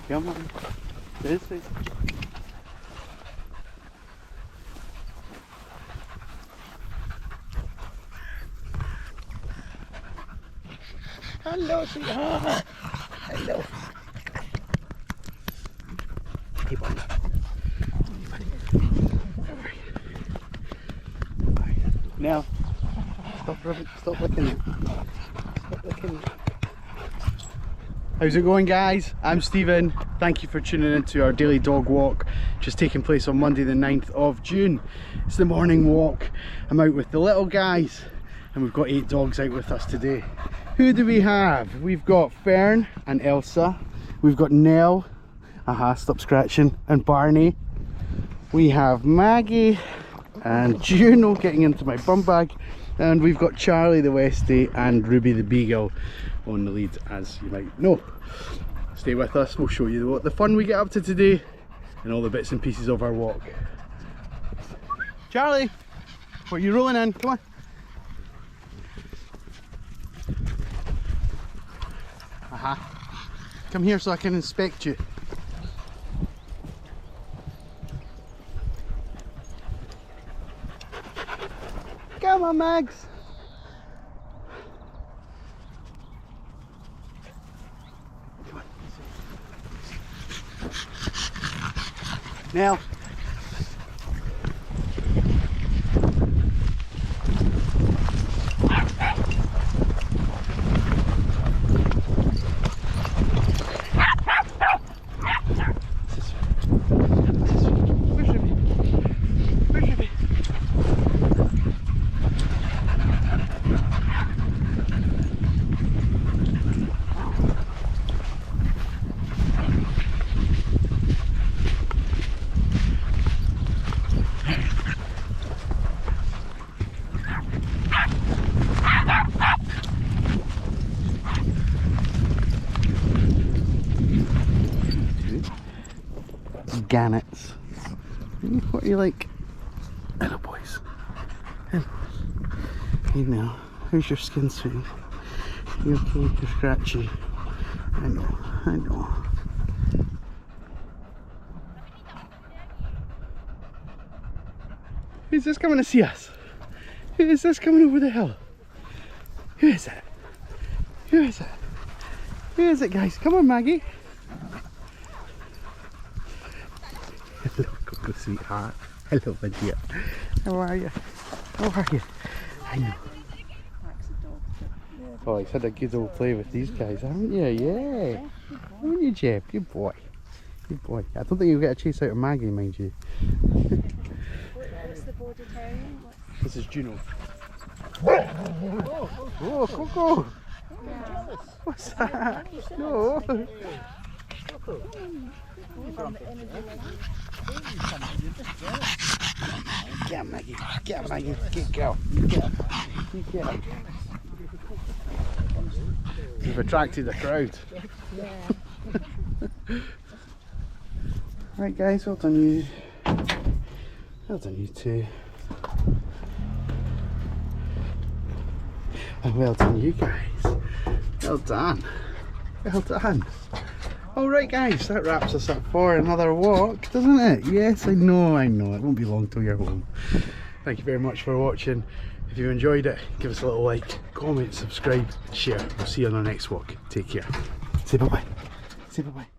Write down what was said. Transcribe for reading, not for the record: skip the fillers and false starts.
Come on. This way. Hello, sweetheart. Hello. Hey, buddy. Now, stop licking it. Stop licking it. How's it going, guys? I'm Stephen. Thank you for tuning in to our daily dog walk, just taking place on Monday the 9th of June. It's the morning walk. I'm out with the little guys and we've got 8 dogs out with us today. Who do we have? We've got Fern and Elsa. We've got Nell, stop scratching, and Barney. We have Maggie and Juno getting into my bum bag. And we've got Charlie the Westie and Ruby the Beagle on the lead, as you might know. Stay with us, we'll show you what the fun we get up to today and all the bits and pieces of our walk. Charlie, what are you rolling in? Come on. Come here so I can inspect you. Come on, Mags. Come on. Now. Gannets. What are you like? Hello, boys. Hello. Hey, now, how's your skin feeling? You okay? You're scratchy. I know, I know. Who's this coming to see us? Who is this coming over the hill? Who is it? Who is it? Who is it, guys? Come on, Maggie. Hello, Coco, sweetheart. Hello, my dear. How are you? How are you? I know. Oh, he's had a good old play with these guys, haven't you? Yeah. Haven't you, Jeff? Good boy. Good boy. I don't think you'll get a chase out of Maggie, mind you. What's the border terrier? This is Juno. Oh, Coco! What's that? No. Get Maggie, get Maggie, get girl, get her. You've attracted a crowd. Yeah. Right, guys, well done you. Well done you two. And well done you guys. Well done. Well done. Alright guys, that wraps us up for another walk, doesn't it? Yes, I know. It won't be long till you're home. Thank you very much for watching. If you enjoyed it, give us a little like, comment, subscribe, share. We'll see you on our next walk. Take care. Say bye-bye. Say bye-bye.